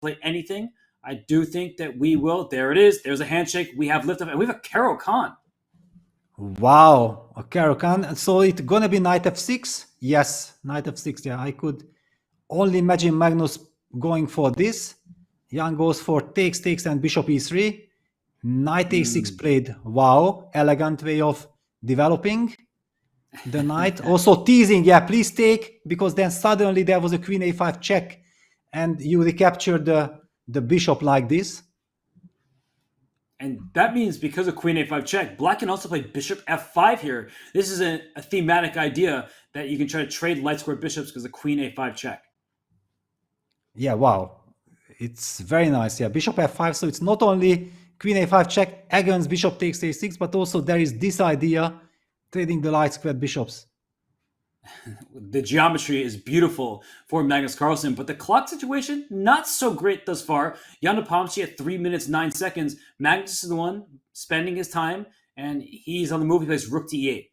play anything, I do think that we will. There it is. There's a handshake. We have liftoff, and we have a Carol Khan. Wow, a Caro-Kann. So it's gonna be knight f6? Yes, knight f6. Yeah, I could only imagine Magnus going for this. Jan goes for takes, takes, and bishop e3. Knight a6 played. Wow, elegant way of developing the knight. Also teasing, yeah, please take, because then suddenly there was a queen a5 check, and you recapture the bishop like this. And that means because of queen a5 check, black can also play bishop f5 here. This is a thematic idea that you can try to trade light square bishops because of queen a5 check. Yeah, wow. It's very nice. Yeah, bishop f5. So it's not only queen a5 check against bishop takes a6, but also there is this idea, trading the light squared bishops. The geometry is beautiful for Magnus Carlsen, but the clock situation, not so great thus far. Jan Nepomniachtchi at 3 minutes, 9 seconds. Magnus is the one spending his time, and he's on the move. He plays rook to e8.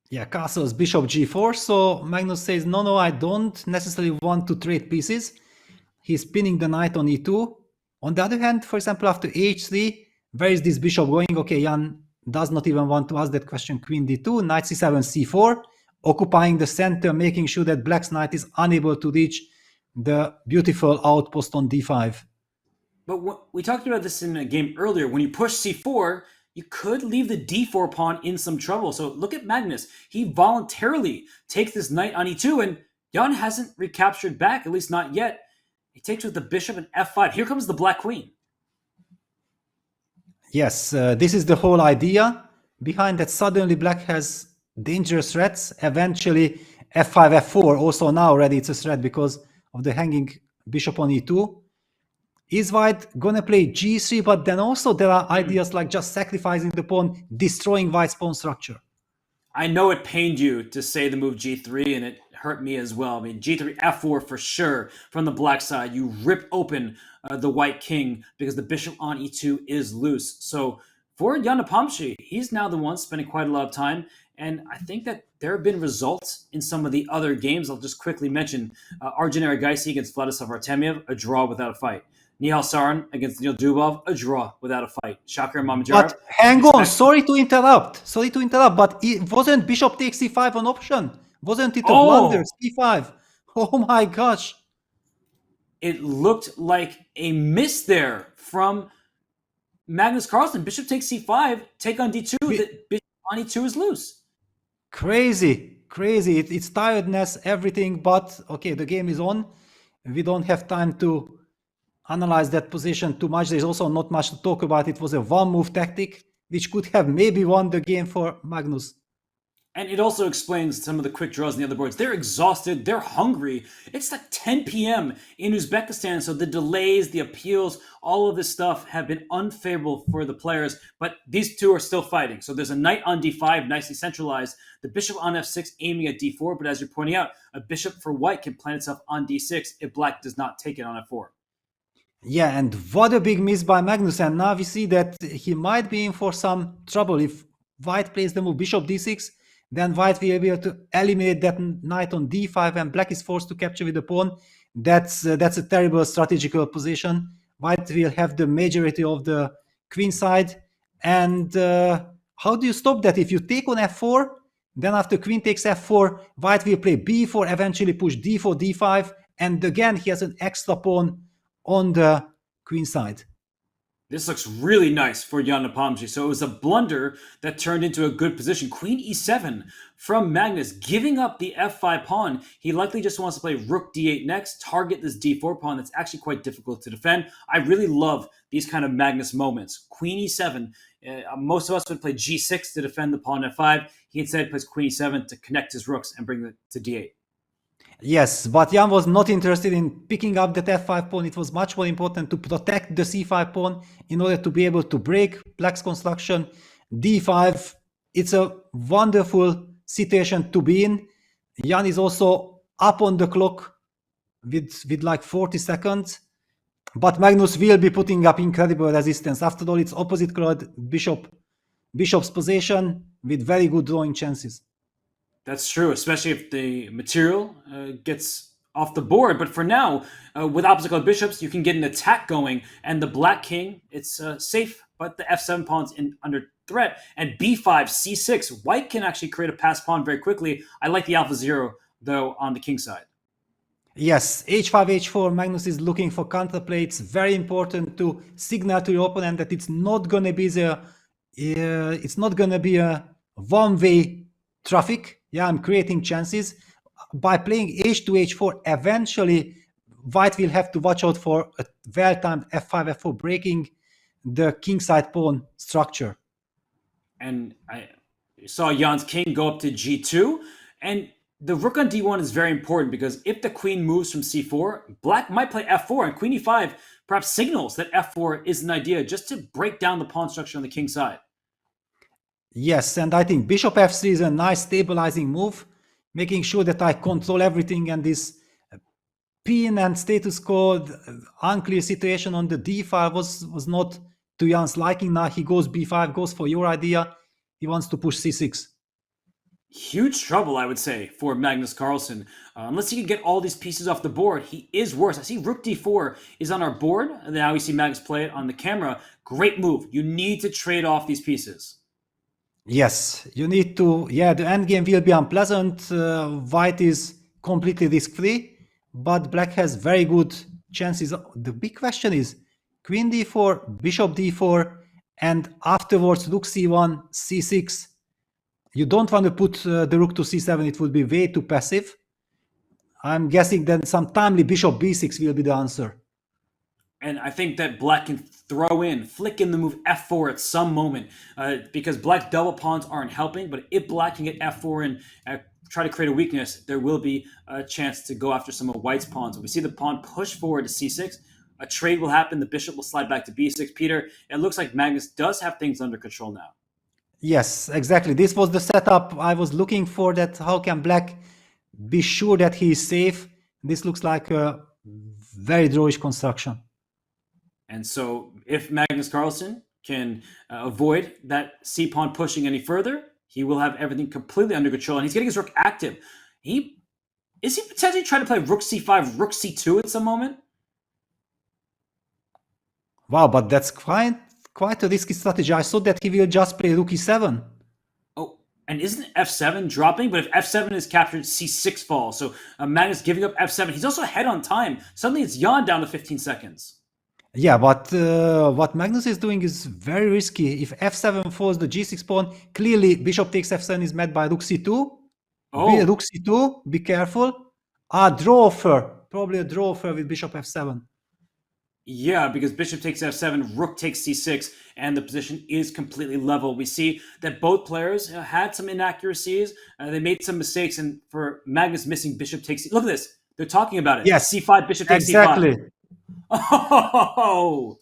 Yeah, castles bishop g4. So Magnus says, no, I don't necessarily want to trade pieces. He's pinning the knight on e2. On the other hand, for example, after h3, where is this bishop going? Okay, Jan does not even want to ask that question. Queen d2, knight c7, c4, occupying the center, making sure that black's knight is unable to reach the beautiful outpost on d5. But we talked about this in a game earlier. When you push c4, you could leave the d4 pawn in some trouble. So look at Magnus. He voluntarily takes this knight on e2, and Jan hasn't recaptured back, at least not yet. He takes with the bishop and f5. Here comes the black queen. Yes, this is the whole idea behind that. Suddenly black has dangerous threats. Eventually f5, f4, also now already it's a threat because of the hanging bishop on e2. Is white gonna play g3, but then also there are ideas like just sacrificing the pawn, destroying white's pawn structure. I know it pained you to say the move g3, and it hurt me as well. I mean, g3, f4 for sure from the black side. You rip open the white king because the bishop on e2 is loose. So for Jan Nepomniachtchi, he's now the one spending quite a lot of time. And I think that there have been results in some of the other games. I'll just quickly mention Arjun Erigaisi against Vladislav Artemiev, a draw without a fight. Nihal Sarin against Neil Dubov, a draw without a fight. Shakir Mamadjarov. But hang on, sorry to interrupt, but it wasn't bishop takes c5 an option? Wasn't it a blunder, c5? Oh my gosh. It looked like a miss there from Magnus Carlsen. Bishop takes c5, take on d2, bishop on e2 is loose. Crazy. It's tiredness, everything, but okay, the game is on. We don't have time to analyze that position too much. There's also not much to talk about. It was a one-move tactic, which could have maybe won the game for Magnus. And it also explains some of the quick draws on the other boards. They're exhausted. They're hungry. It's like 10 p.m. in Uzbekistan, so the delays, the appeals, all of this stuff have been unfavorable for the players. But these two are still fighting. So there's a knight on d5, nicely centralized. The bishop on f6 aiming at d4. But as you're pointing out, a bishop for white can plant itself on d6 if black does not take it on f4. Yeah, and what a big miss by Magnus. And now we see that he might be in for some trouble. If white plays the move bishop d6, then white will be able to eliminate that knight on d5, and black is forced to capture with the pawn. That's a terrible strategical position. White will have the majority of the queen side. And how do you stop that? If you take on f4, then after queen takes f4, white will play b4, eventually push d4, d5, and again he has an extra pawn on the queen side. This looks really nice for Jan Nepomniachtchi. So it was a blunder that turned into a good position. Queen e7 from Magnus, giving up the f5 pawn. He likely just wants to play rook d8 next, target this d4 pawn that's actually quite difficult to defend. I really love these kind of Magnus moments. Queen e7, most of us would play g6 to defend the pawn f5. He instead plays queen e7 to connect his rooks and bring it to d8. Yes, but Jan was not interested in picking up that f5 pawn. It was much more important to protect the c5 pawn in order to be able to break black's construction. d5, it's a wonderful situation to be in. Jan is also up on the clock with like 40 seconds. But Magnus will be putting up incredible resistance. After all, it's opposite colored bishop's position with very good drawing chances. That's true, especially if the material gets off the board. But for now, with opposite color bishops, you can get an attack going, and the black king, it's safe, but the f7 pawn's under threat. And b5, c6, white can actually create a passed pawn very quickly. I like the alpha zero, though, on the king side. Yes, h5, h4, Magnus is looking for counterplay. It's very important to signal to your opponent that it's not going to be a one-way traffic. Yeah, I'm creating chances. By playing h2, h4, eventually white will have to watch out for a well-timed f5, f4, breaking the kingside pawn structure. And I saw Jan's king go up to g2, and the rook on d1 is very important because if the queen moves from c4, black might play f4, and queen e5 perhaps signals that f4 is an idea just to break down the pawn structure on the king side. Yes, and I think bishop f3 is a nice stabilizing move, making sure that I control everything, and this pin and status quo unclear situation on the d file was not to Jan's liking. Now he goes b5, goes for your idea. He wants to push c6. Huge trouble, I would say, for Magnus Carlsen. Unless he can get all these pieces off the board, he is worse. I see rook d4 is on our board. Now we see Magnus play it on the camera. Great move. You need to trade off these pieces. Yes, you need to. Yeah, the endgame will be unpleasant. White is completely risk-free, but black has very good chances. The big question is queen d4, bishop d4, and afterwards rook c1, c6. You don't want to put the rook to c7. It would be way too passive. I'm guessing then some timely bishop b6 will be the answer. And I think that black can flick in the move f4 at some moment because black's double pawns aren't helping. But if black can get f4 and try to create a weakness, there will be a chance to go after some of white's pawns. We see the pawn push forward to c6. A trade will happen. The bishop will slide back to b6. Peter, it looks like Magnus does have things under control now. Yes, exactly. This was the setup I was looking for, that how can black be sure that he is safe. This looks like a very drawish construction. And so if Magnus Carlsen can avoid that c-pawn pushing any further, he will have everything completely under control. And he's getting his rook active. Is he potentially trying to play rook c5, rook c2 at some moment? Wow, but that's quite a risky strategy. I thought that he will just play rook e7. Oh, and isn't f7 dropping? But if f7 is captured, c6 falls. So Magnus giving up f7. He's also ahead on time. Suddenly it's Jan down to 15 seconds. Yeah, but what Magnus is doing is very risky. If f7 falls the g6 pawn, clearly bishop takes f7 is met by rook c2. Oh. Rook c2, be careful. A draw offer, probably a draw offer with bishop f7. Yeah, because bishop takes f7, rook takes c6, and the position is completely level. We see that both players had some inaccuracies. They made some mistakes, and for Magnus missing bishop takes... Look at this. They're talking about it. Yes, c5, bishop takes exactly. c5. Oh!